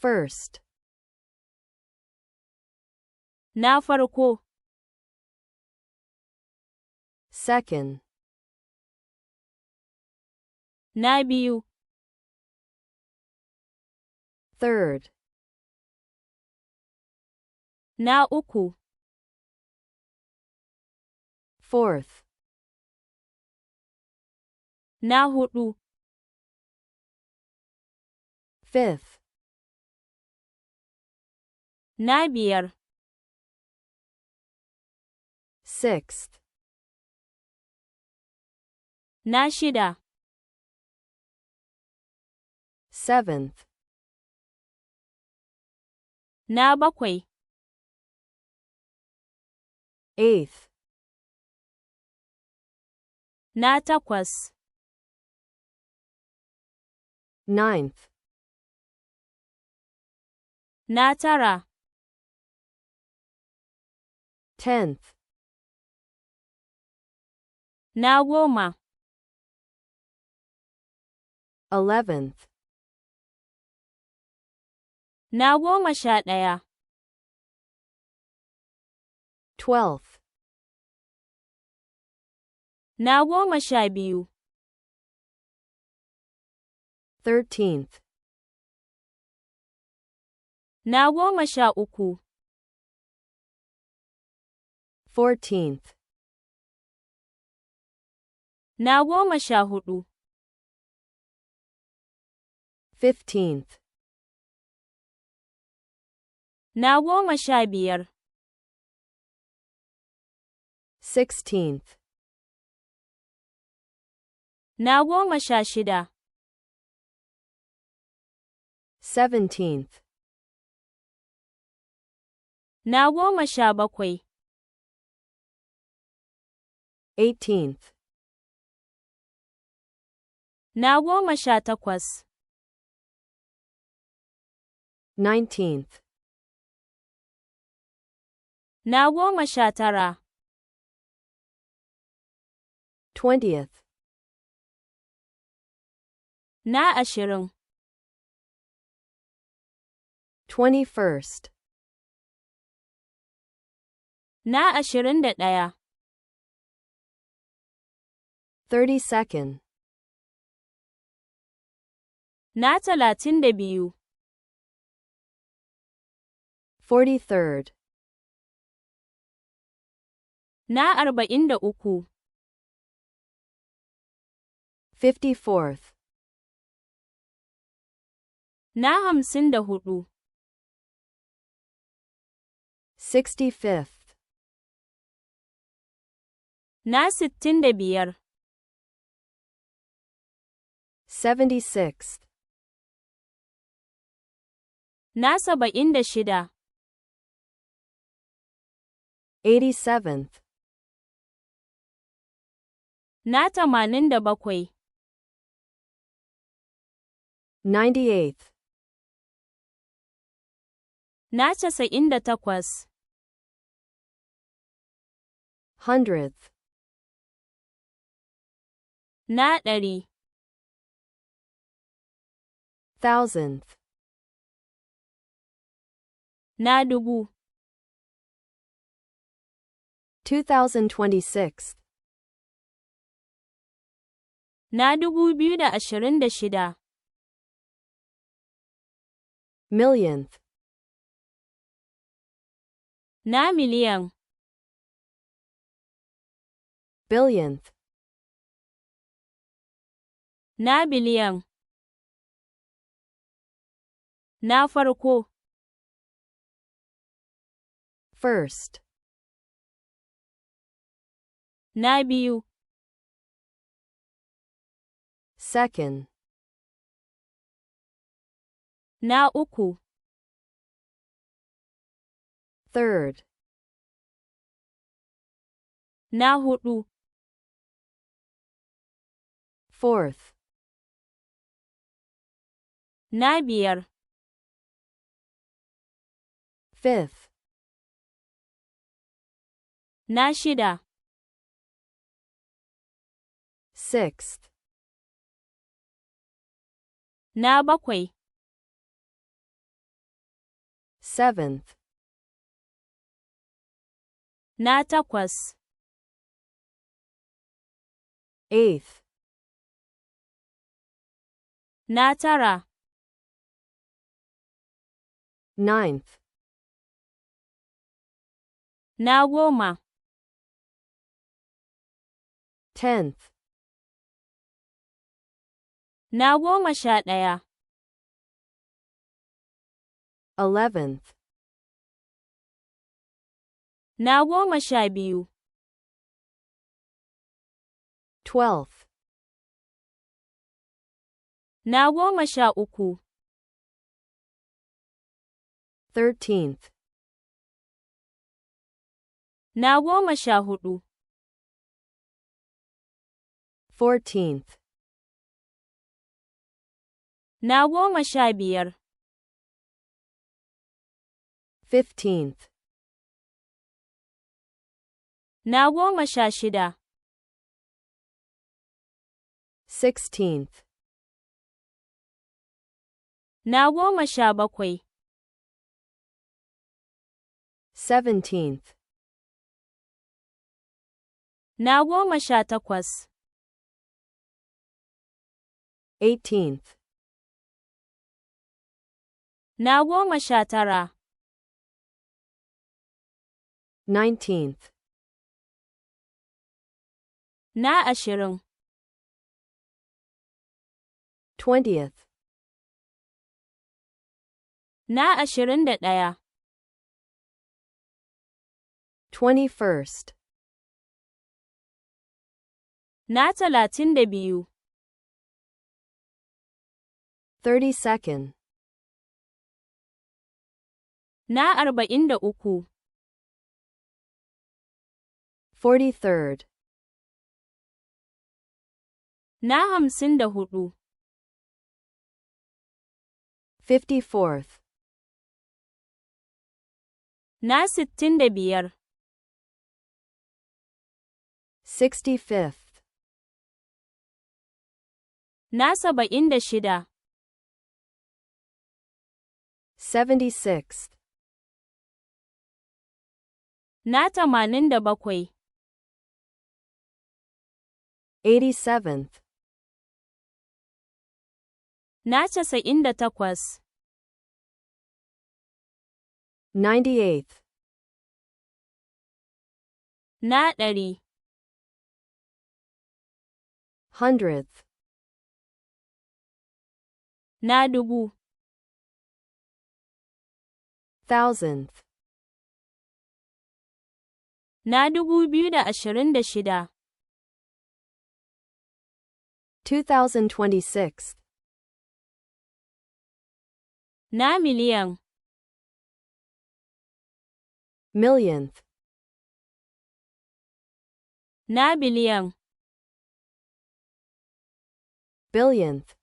First. Na farko. Second. Na biyu. Third. Na uku. Fourth. Na huɗu. Fifth. Na biyar. Sixth. Na shida. Seventh. Na bakwai. Eighth. Na takwas. Ninth. Na tara. 10th. Na goma. 11th. Na goma sha ɗaya. 12th. Na goma sha biyu. 13th. Na goma sha uku. 14th. Na goma sha huɗu. 15th. Na goma sha biyar. 16th. Na goma sha shida. 17th. Na goma sha bakwai. 18th. Na goma sha takwas. 19th. Na goma sha tara. 20th. Na ashirin. 21st. Na ashirin da ɗaya. 32nd. Na talatin da biyu. 43rd. Na arba'in da uku. 54th. Na hamsin da huɗu. 65th. Na sittin da biyar. 76th. Na saba'in da shida. 87th. Na tamanin da bakwai. 98th. Na casa'in da takwas. 100th. Na ɗari. 1000th. Na dubu. 2026. Na 2026. Millionth. Na miliyan. Billionth. Na biliyan. Na farko. First. Na biyu. Second. Na uku. Third. Na huɗu. Fourth. Na biyar. Fifth. Na shida. Sixth. Na bakwai. 7th, na takwas, 8th, na tara, 9th, na goma, 10th, na 11, 11th, na 12, 12th, na 13, 13th, na 14, 14th, na 15, 15th, na 16, 16th, na 17, 17th, na 18, 18th, na 19, 19th, na 20, 20th, na 21, 21st, na 32, 32nd, na 43, 43rd, na 54, 54th, na 65, 65th, na 76, 76th, na 87, 87th, na 98, 98th, na 100, 100th, na 1000, 1000th, na 2026, 2026, na miliyan, millionth, na biliyan, billionth,